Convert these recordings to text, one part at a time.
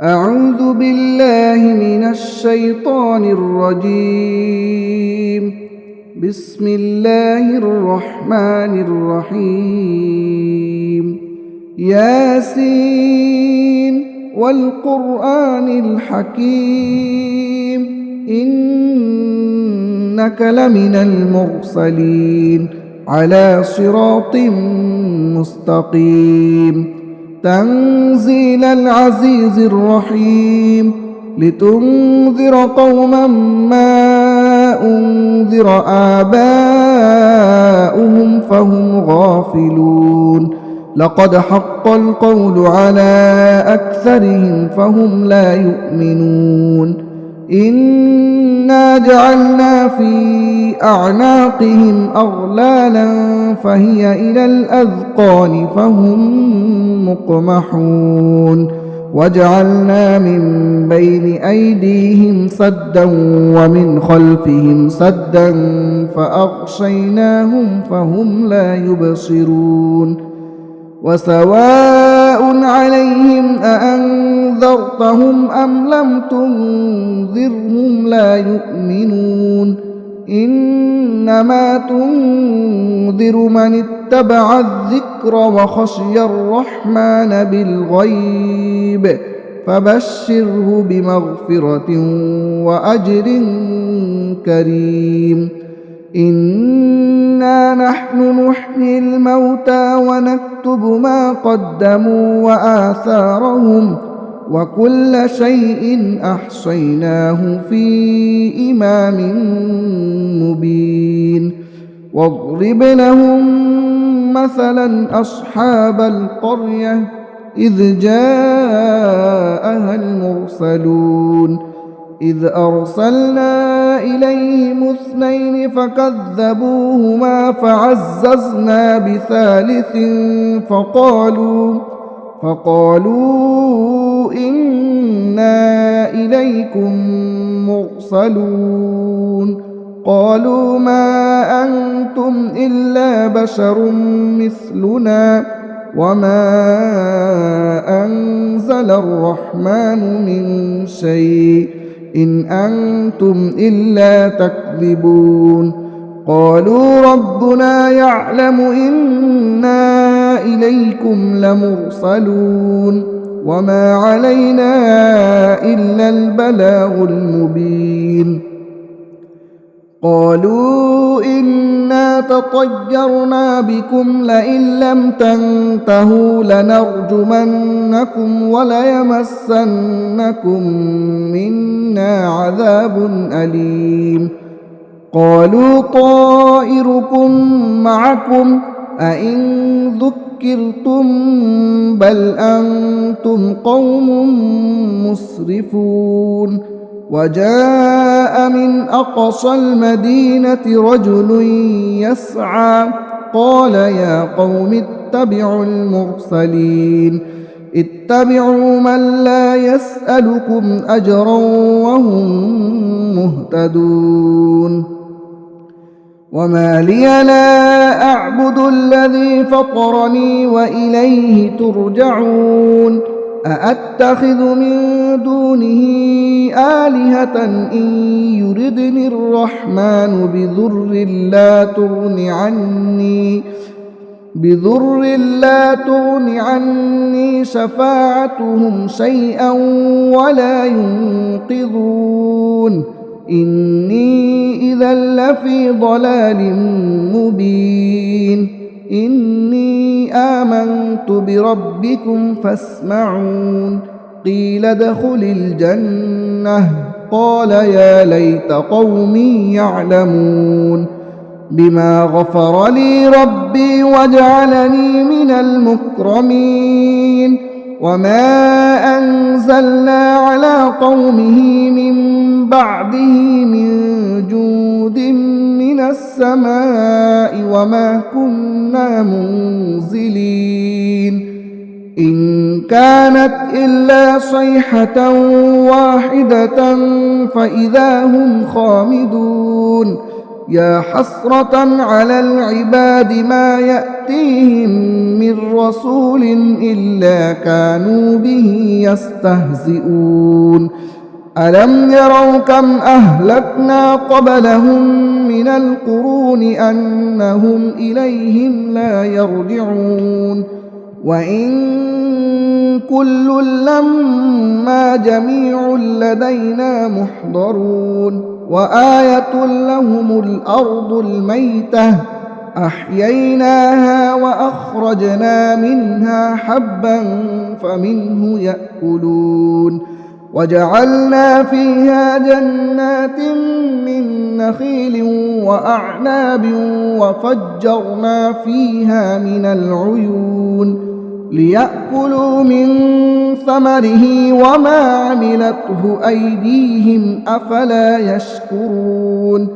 أعوذ بالله من الشيطان الرجيم. بسم الله الرحمن الرحيم. ياسين والقرآن الحكيم إنك لمن المرسلين على صراط مستقيم. تنزيل العزيز الرحيم لتنذر قوما ما أنذر آباؤهم فهم غافلون. لقد حق القول على أكثرهم فهم لا يؤمنون. إنا جعلنا في أعناقهم أغلالا فهي إلى الأذقان فهم مقمحون. وجعلنا من بين أيديهم سدا ومن خلفهم سدا فأغشيناهم فهم لا يبصرون. وسواء عليهم أأنذرتهم أم لم تنذرهم لا يؤمنون. إنما تنذر من اتبع الذكر وخشي الرحمن بالغيب فبشره بمغفرة وأجر كريم. إنا نحن نحيي الموتى ونكتب ما قدموا وآثارهم وكل شيء أحصيناه في إمام مبين. واضرب لهم مثلا أصحاب القرية إذ جاءها المرسلون إذ أرسلنا إليهم 2 فكذبوهما فعززنا بثالث فقالوا إنا إليكم مرسلون. قالوا ما أنتم إلا بشر مثلنا وما أنزل الرحمن من شيء إن أنتم إلا تكذبون. قالوا ربنا يعلم إنا إليكم لمرسلون وما علينا إلا البلاغ المبين. قالوا إنا تطيرنا بكم لئن لم تنتهوا لنرجمنكم وليمسنكم منا عذاب أليم. قالوا طائركم معكم أئن ذكرتم بل أنتم قوم مسرفون. وجاء من أقصى المدينة رجل يسعى قال يا قوم اتبعوا المرسلين اتبعوا من لا يسألكم أجرا وهم مهتدون. وما لي لا أعبد الذي فطرني وإليه ترجعون. أأتخذ من دونه آلهة إن يردني الرحمن بضر لا تغن عني شفاعتهم شيئا ولا ينقذون. إني إذا لفي ضلال مبين. إني آمنت بربكم فاسمعون. قيل ادخل الجنة قال يا ليت قومي يعلمون بما غفر لي ربي وجعلني من المكرمين. وما أنزلنا على قومه من بعده من جود من السماء وما كنا منزلين. إن كانت إلا صيحة واحدة فإذا هم خامدون. يا حسرة على العباد ما يأتيهم من رسول إلا كانوا به يستهزئون ألم يروا كم أهلكنا قبلهم من القرون أنهم إليهم لا يرجعون وإن كل لما جميع لدينا محضرون وآية لهم الأرض الميتة أحييناها وأخرجنا منها حبا فمنه يأكلون وجعلنا فيها جنات من نخيل وأعناب وفجرنا فيها من العيون ليأكلوا من ثمره وما عملته أيديهم أفلا يشكرون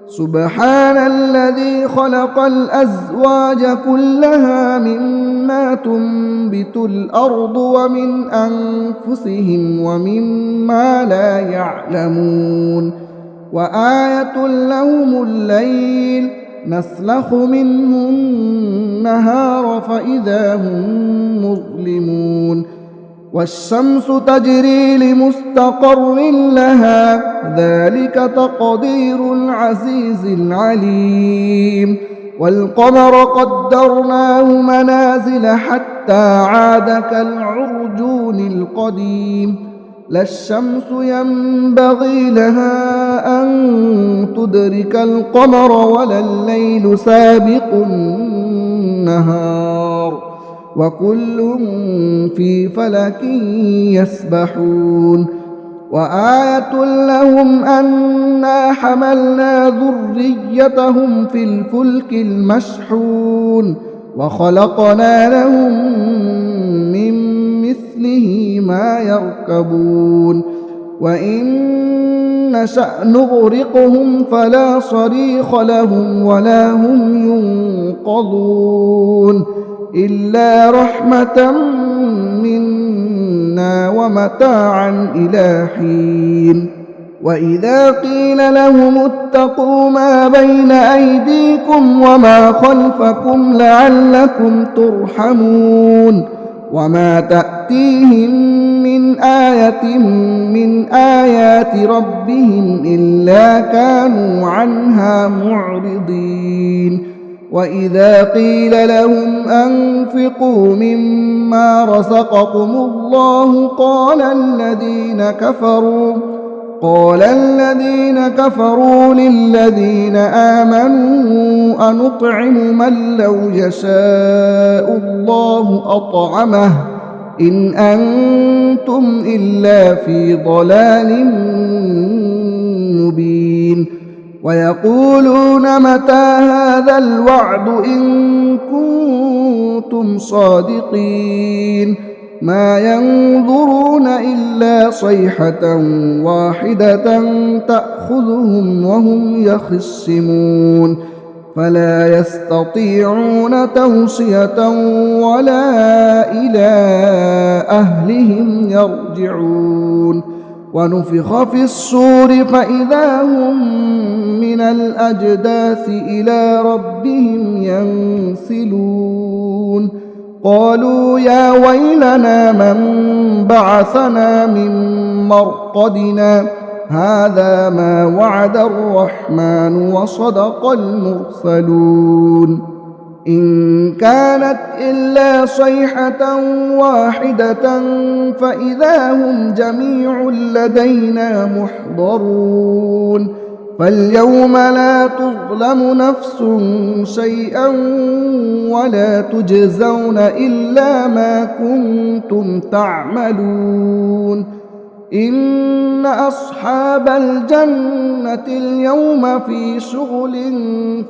سبحان الذي خلق الأزواج كلها مما تنبت الأرض ومن أنفسهم ومما لا يعلمون وآية لهم الليل نسلخ منه النهار فإذا هم مظلمون والشمس تجري لمستقر لها ذلك تقدير العزيز العليم والقمر قدرناه منازل حتى عاد كالعرجون القديم لا الشمس ينبغي لها أن تدرك القمر ولا الليل سابق النهار وكل في فلك يسبحون وآية لهم أنا حملنا ذريتهم في الفلك المشحون وخلقنا لهم من مثله ما يركبون وإن نشأ نغرقهم فلا صريخ لهم ولا هم ينقذون إلا رحمة منا ومتاعا إلى حين وإذا قيل لهم اتقوا ما بين أيديكم وما خلفكم لعلكم ترحمون وما تأتيهم من آية من آيات ربهم إلا كانوا عنها معرضين وإذا قيل لهم أنفقوا مما رزقكم الله قال الذين كفروا للذين آمنوا أنطعم من لو يشاء الله أطعمه إن أنتم إلا في ضلال مبين ويقولون متى هذا الوعد إن كنتم صادقين ما ينظرون إلا صيحة واحدة تأخذهم وهم يخصمون فلا يستطيعون توصية ولا إلى أهلهم يرجعون ونفخ في الصور فإذا هم من الأجداث إلى ربهم ينسلون قالوا يا ويلنا من بعثنا من مرقدنا هذا ما وعد الرحمن وصدق المرسلون إن كانت إلا صيحة واحدة فإذا هم جميع لدينا محضرون فاليوم لا تظلم نفس شيئا ولا تجزون إلا ما كنتم تعملون إن أصحاب الجنة اليوم في شغل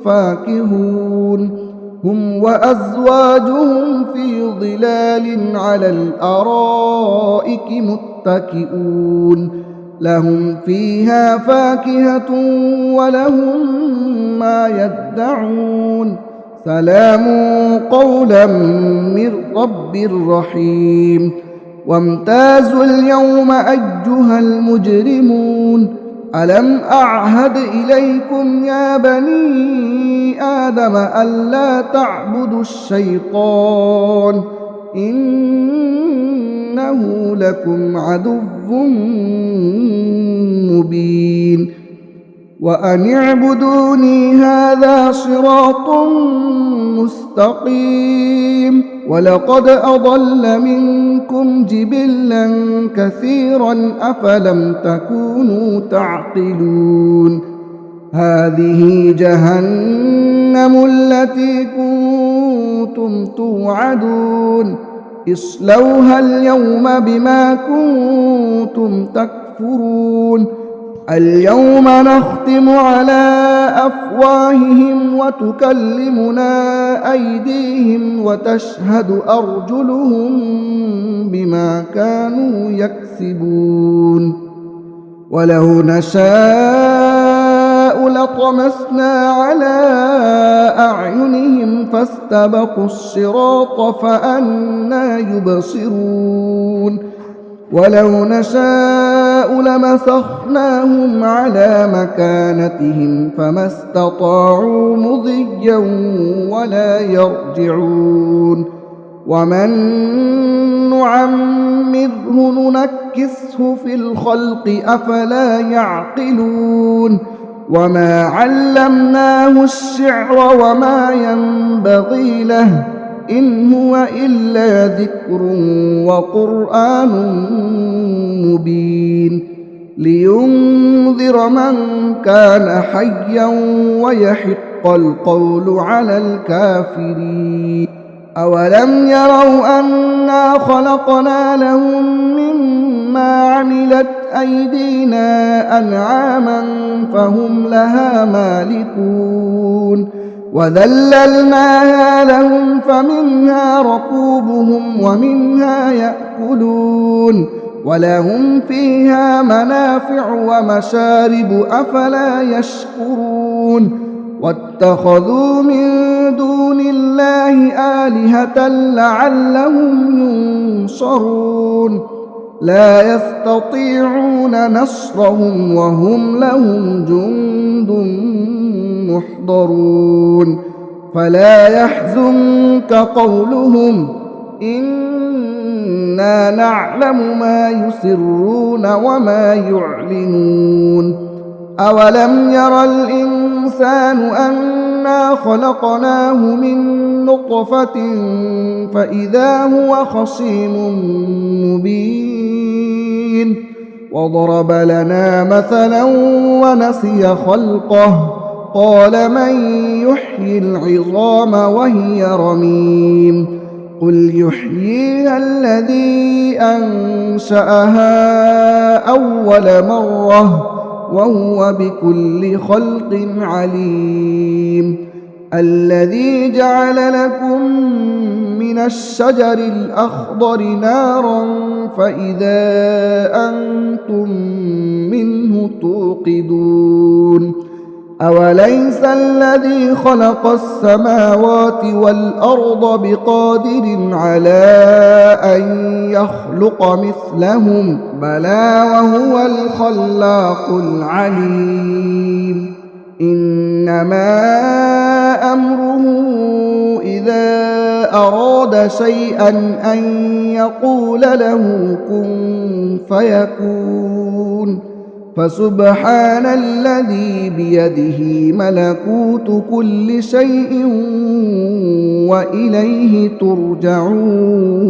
فاكهون هم وأزواجهم في ظلال على الأرائك متكئون لهم فيها فاكهة ولهم ما يدعون سلام قولا من رب رحيم وامتازوا اليوم أيها المجرمون ألم أعهد إليكم يا بني آدم ألا تعبدوا الشيطان إنه لكم عدو مبين وأن اعبدوني هذا صراط مستقيم ولقد أضل منكم جبلا كثيرا أفلم تكونوا تعقلون هذه جهنم التي كنتم توعدون اصلوها اليوم بما كنتم تكفرون اليوم نختم على أفواههم وتكلمنا أيديهم وتشهد أرجلهم بما كانوا يكسبون ولو نشاء لطمسنا على أعينهم فاستبقوا الصراط فأنى يبصرون ولو نشاء لمسخناهم على مكانتهم فما استطاعوا مضيا ولا يرجعون ومن نعمره ننكسه في الخلق أفلا يعقلون وما علمناه الشعر وما ينبغي له إن هو إلا ذكر وقرآن مبين لينذر من كان حيا ويحق القول على الكافرين أولم يروا أنا خلقنا لهم مما عملت أيدينا أنعاما فهم لها مالكون وذللناها لهم فمنها ركوبهم ومنها يأكلون ولهم فيها منافع ومشارب أفلا يشكرون واتخذوا من دون الله آلهة لعلهم ينصرون لا يستطيعون نصرهم وهم لهم جند محضرون فلا يحزنك قولهم إنا نعلم ما يسرون وما يعلنون أولم ير الإنسان أنا خلقناه من نطفة فإذا هو خصيم مبين وضرب لنا مثلا ونسي خلقه قال من يحيي العظام وهي رميم قل يحييها الذي أنشأها أول مرة وهو بكل خلق عليم الذي جعل لكم من الشجر الأخضر نارا فإذا أنتم منه توقدون أوليس الذي خلق السماوات والأرض بقادر على أن يخلق مثلهم بلى وهو الخلاق العليم إنما أمره إذا أراد شيئا أن يقول له كن فيكون فسبحان الذي بيده ملكوت كل شيء وإليه ترجعون